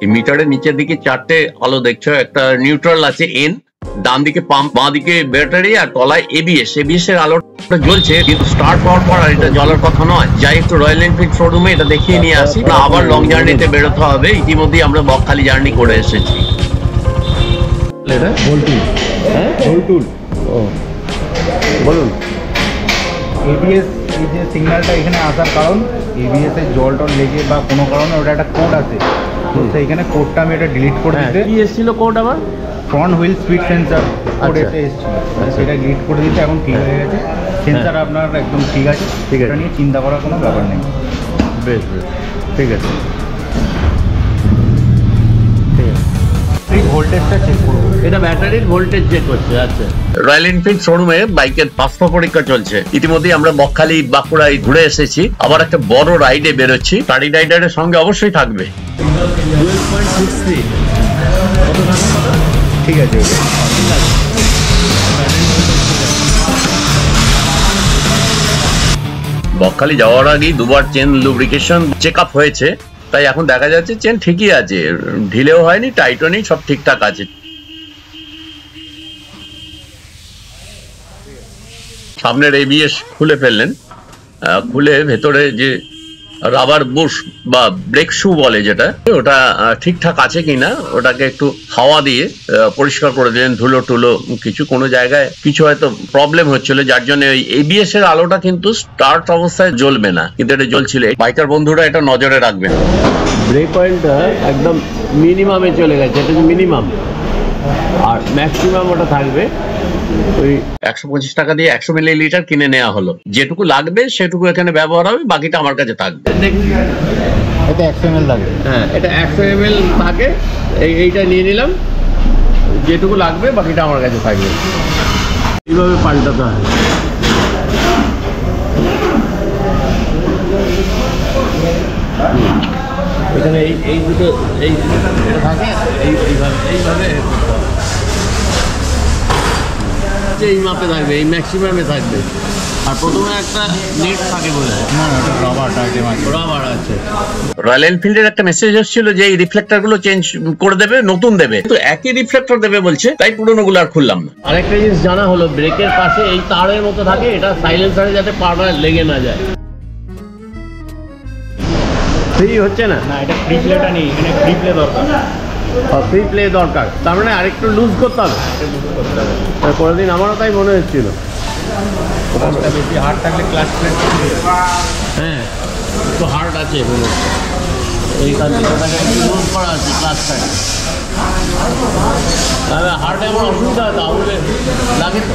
এই মিটারের নিচের দিকে চারটে আলো দেখছো, একটা নিউট্রাল আছে এন, ডান দিকে পাম্প, বাঁ দিকে ব্যাটারি, আর তলায় এবিএস এর আলোটা জ্বলছে, কিন্তু স্টার্ট হওয়ার পর আর এটা জ্বলার কথা নয়। যাই একটু রয়্যাল এনফিল্ড শোরুমে এটা দেখিয়ে নিয়ে আসি, না আবার লং জার্নিতে বেরোতে হবে। ইতিমধ্যেই আমরা বকখালি জার্নি করে এসেছি। এটা ভোল্টুল, হ্যাঁ ভোল্টুল। ও বলুন। এবিএস এই যে সিগন্যালটা এখানে আসার কারণ, এবিএস এর জল টল লেগে বা কোনো কারণে ওটা একটা কোড আছে, তো সেইখানে কোডটা আমি এটা ডিলিট করে দিতে। কি এসেছিল কোড? আমার front wheel speed sensor code এটা এসেছিল, সেটা ডিলিট করে দিতে এখন ঠিক হয়ে গেছে। সেন্সার আপনার একদম ঠিক আছে, এটা নিয়ে চিন্তা করার কোনো ব্যাপার নেই। বেশ বেশ, ঠিক আছে। ভোল্টেজটা চেক করবো, এটা ব্যাটারির ভোল্টেজ চেক করছে। আচ্ছা, রয়্যাল এনফিল্ড শোরুমে বাইকের বাস্তব পরীক্ষা চলছে। ইতিমধ্যেই আমরা বকখালি বাঁকুড়ায় ঘুরে এসেছি, আবার একটা বড় রাইডে বেরোচ্ছি। গাড়ি রাইডারের সঙ্গে অবশ্যই থাকবে। 12.63 ঠিক আছে। বকখালি যাওয়ার আগেই দুবার চেন লুব্রিকেশন চেক আপ হয়েছে, তাই এখন দেখা যাচ্ছে চেন ঠিকই আছে, ঢিলেও হয়নি, টাইটও নেই, সব ঠিকঠাক আছে। সামনের এবিএস খুলে ফেললেন, খুলে ভেতরে যে রাবার বুশ বা ব্রেক শু বলে যেটা, ওটা ঠিকঠাক আছে কিনা ওটাকে একটু হাওয়া দিয়ে পরিষ্কার করে দিলেন। ধুলো টুলো কিছু কোনো জায়গায় কিছু হয়তো প্রবলেম হচ্ছিল, যার জন্য ওই এবিএস এর আলোটা কিন্তু স্টার্ট অবস্থায় জ্বলবে না, কিন্তু এটা জ্বলছিল। বাইকার বন্ধুরা এটা নজরে রাখবেন। ব্রেক অয়েলটা একদম মিনিমামে চলে গেছে, এটা মিনিমাম, আর ম্যাক্সিমাম ওটা থাকবে ওই 125 টাকা দিয়ে 100 মিলিলিটার কিনে নেওয়া হলো। যেটুকু লাগবে সেটুকু এখানে ব্যবহার হবে, বাকিটা আমার কাছে থাকবে। এটা 100 ml লাগে। হ্যাঁ, এটা 100 ml থাকে। এইটা নিয়ে নিলাম, যেটুকু লাগবে বাকিটা আমার কাছে থাকবে। এইভাবে পাল্টাতে হয়। এখানে এই দুটো এই থাকে, এইভাবে এই মাপে থাকবে, এই ম্যাক্সিমামে থাকবে। আর প্রথমে একটা নেট থাকে বলে, না না, ওটা রাবার আছে। রয়্যাল এনফিল্ডের একটা মেসেজ এসেছিল যে এই রিফ্লেক্টর গুলো চেঞ্জ করে দেবে, নতুন দেবে, তো একই রিফ্লেক্টর দেবে বলছে, তাই পুরোনো গুলো আর খুললাম না। আরেকটা জিনিস জানা হলো, ব্রেকের পাশে এই তারের মতো থাকে, এটা সাইলেন্সারে যাতে পাটা লেগে না যায়। ফ্রি হচ্ছে না, না, এটা ফ্রি প্লেটা নেই, এখানে ফ্রি প্লে দরকার। ফ্রি প্লে দরকার, তার মানে আরেকটু লুজ করতে হবে। কোনোদিন আমারও তাই মনে হচ্ছিল। ক্লাচটা বেশি হার্ড থাকলে ক্লাচ প্লেট, হ্যাঁ একটু হার্ড আছে মনে হচ্ছে, এইখান থেকে ওটাকে একটু লুজ করা আছে ক্লাচটাকে। তাহলে হার্ডে আমার অসুবিধা হয়, তাহলে লাগে তো।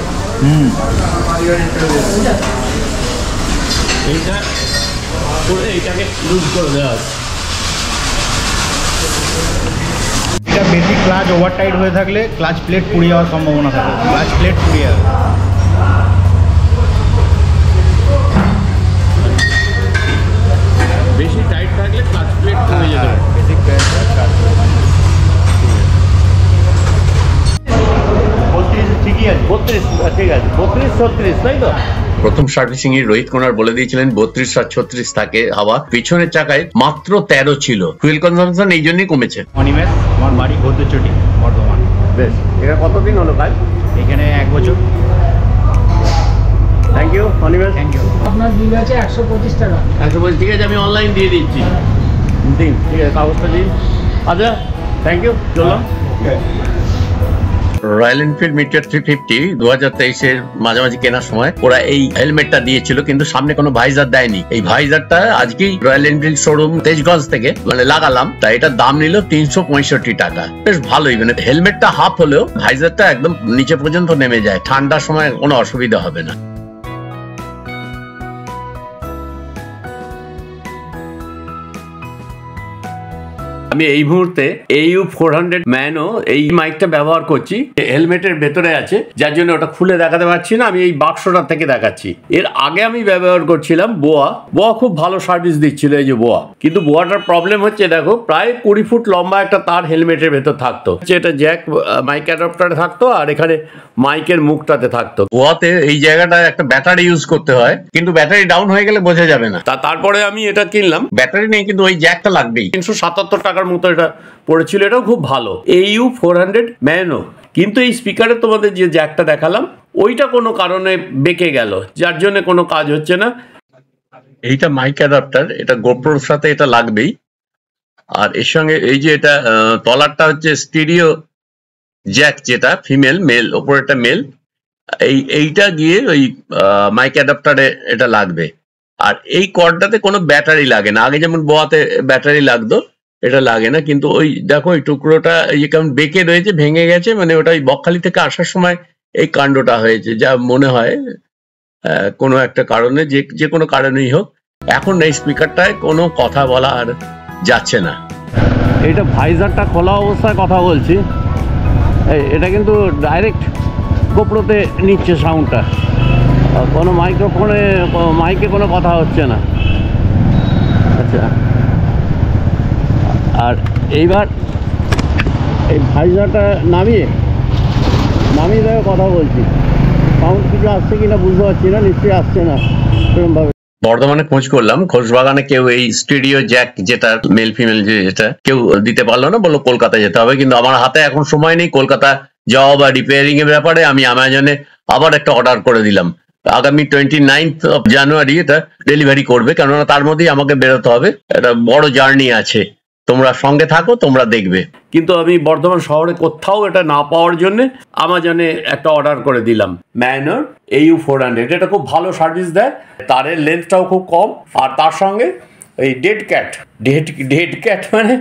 এইটা করে এইটাকে লুজ করে দেওয়া আছে। এটা বেশি ক্লাচ ওভার টাইট হয়ে থাকলে ক্লাচ প্লেট পুড়ে যাওয়ার সম্ভাবনা থাকে, ক্লাচ প্লেট পুড়ে যাবে। বেশি টাইট থাকলে ক্লাচ প্লেট পড়ে যেতে পারে। বেশি ক্লাচ 32 ঠিকই আছে, 32 ঠিক আছে, 32-36 তাই তো। প্রথম সার্ভিসিং এ রোহিত কুমার বলে দিয়েছিলেন 32 আর 36 থাকে হাওয়া। পিছনের চাকায় মাত্র 13 ছিল। ফুয়েল কনজাম্পশন এই জন্যই কমেছে। অনিমেষ, আমার বাড়ি ঘোরদচটি, বর্ধমান। বেশ, এটা কতদিন হলো কাজ? এখানে 1 বছর। Thank you Animesh. Thank you. আপনার বিল আছে 125 টাকা। 125, ঠিক আছে, আমি অনলাইন দিয়ে দিচ্ছি। দিন, ঠিক আছে, কাগজটা দিন। আচ্ছা, থ্যাংক ইউ, চললাম। রয়্যাল এনফিল্ড মিটার 350 2023-এর মাঝামাঝি কেনার সময় ওরা এই হেলমেটটা দিয়েছিল, কিন্তু সামনে কোনো ভাইজার দেয়নি। এই ভাইজারটা আজকেই রয়্যাল এনফিল্ড শোরুম তেজগঞ্জ থেকে লাগালাম, তাই এটার দাম নিল 365 টাকা। বেশ ভালোই, মানে হেলমেটটা হাফ হলেও ভাইজারটা একদম নিচে পর্যন্ত নেমে যায়, ঠান্ডার সময় কোনো অসুবিধা হবে না। আমি এই মুহূর্তে AU 400 ম্যানো এই মাইকটা ব্যবহার করছি, হেলমেটের ভেতরে আছে, যার জন্য ওটা খুলে দেখাতে পারছি না। আমি এই বাক্সটা থেকে দেখাচ্ছি। এর আগে আমি ব্যবহার করছিলাম বোয়া খুব ভালো সার্ভিস দিচ্ছিল, এই যে বোয়া। কিন্তু বোয়াটার প্রবলেম হচ্ছে, দেখো প্রায় 20 ফুট লম্বা একটা তার হেলমেটের ভেতর থাকতো, এটা জ্যাক মাইক অ্যাডাপ্টারে থাকতো, আর এখানে মাইকের মুখটাতে থাকতো। বোয়াতে এই জায়গাটায় একটা ব্যাটারি ইউজ করতে হয়, কিন্তু ব্যাটারি ডাউন হয়ে গেলে বোঝা যাবে না। তারপরে আমি এটা কিনলাম, ব্যাটারি নেই কিন্তু ওই জ্যাকটা লাগবেই। 377 টাকার টাকার মতো এটা পড়েছিল, এটাও খুব ভালো। AU400 Mano. কিন্তু এই স্পিকারে তোমাদের যে জ্যাকটা দেখালাম ওইটা কোনো কারণে বেঁকে গেল, যার জন্য কোনো কাজ হচ্ছে না। এইটা মাইক অ্যাডাপ্টার, এটা গোপ্রোর সাথে এটা লাগবেই। আর এর সঙ্গে এই যে এটা তলারটা হচ্ছে স্টিরিও জ্যাক, যেটা ফিমেল মেল, ওপরেরটা মেল, এইটা গিয়ে ওই মাইক অ্যাডাপ্টারে এটা লাগবে। আর এই কর্ডটাতে কোনো ব্যাটারি লাগে না, আগে যেমন বোয়াতে ব্যাটারি লাগতো, এটা লাগে না। কিন্তু ওই দেখো ওই টুকরোটা এই কেমন বেঁকে রয়েছে, ভেঙে গেছে, মানে ওটা ওই বকখালি থেকে আসার সময় এই কাণ্ডটা হয়েছে, যা মনে হয় কোনো একটা কারণে, যে কোনো কারণেই হোক। এখন এই স্পিকারটায় কোনো কথা বলা আর যাচ্ছে না। এইটা ভাইজারটা খোলা অবস্থায় কথা বলছি, এটা কিন্তু ডাইরেক্ট গোপ্রোতে নিচ্ছে সাউন্ডটা, কোনো মাইকে কোনো কথা হচ্ছে না। আচ্ছা, আর এইবার এই ভাইজারটা নামিয়ে দেখে কথা বলছি, সাউন্ড কিছু আসছে কিনা বুঝতে পারছি না, নিশ্চয়ই আসছে না সেরকমভাবে। বর্ধমানে খোঁজ করলাম, খোঁজবাগানে কেউ এই স্টুডিও জ্যাক যেটা মেল ফিমেল যেটা কেউ দিতে পারলো না, বললো কলকাতা যেতে হবে। কিন্তু আমার হাতে এখন সময় নেই কলকাতা যাওয়া বা রিপেয়ারিং এর ব্যাপারে। আমি অ্যামাজনে আবার একটা অর্ডার করে দিলাম, আগামী 29th জানুয়ারি এটা ডেলিভারি করবে, কেননা তার মধ্যেই আমাকে বেরোতে হবে, একটা বড় জার্নি আছে। তোমরা সঙ্গে থাকো, তোমরা দেখবে। কিন্তু আমি বর্ধমান শহরে কোথাও এটা না পাওয়ার জন্য আমাজনে একটা অর্ডার করে দিলাম, ম্যানোর AU400। এটা খুব ভালো সার্ভিস দেয়, তারের লেন্থটাও খুব কম, আর তার সঙ্গে এই ডেড ক্যাট মানে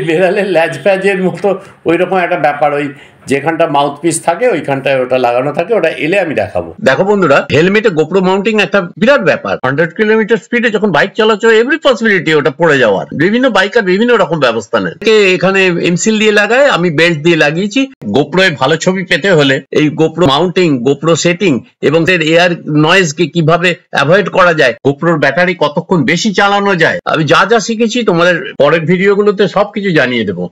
বেড়ালের ল্যাজ প্যাজের মতো ওই রকম একটা ব্যাপার, ওই যেখানটা মাউথপিস থাকে ওইখানটায় ওটা লাগানো থাকে, ওটা এলে আমি দেখাবো। দেখো বন্ধুরা, হেলমেটে গোপ্রো মাউন্টিং একটা বিরাট ব্যাপার। 100 কিলোমিটার স্পিডে যখন বাইক চালাচ্ছ, এভরি পসিবিলিটি ওটা পড়ে যাওয়ার। বিভিন্ন বাইকার বিভিন্ন রকম ব্যবস্থা নেয়, এখানে এমসিল দিয়ে লাগায়, আমি বেল্ট দিয়ে লাগিয়েছি। গোপ্রোয় ভালো ছবি পেতে হলে এই গোপ্রো মাউন্টিং, গোপ্রো সেটিং এবং এর এয়ার নয়েজকে কিভাবে অ্যাভয়েড করা যায়, গোপ্রোর ব্যাটারি কতক্ষণ বেশি চালানো যায়, আমি যা শিখেছি তোমাদের পরের ভিডিওগুলোতে সবকিছু জানিয়ে দেবো।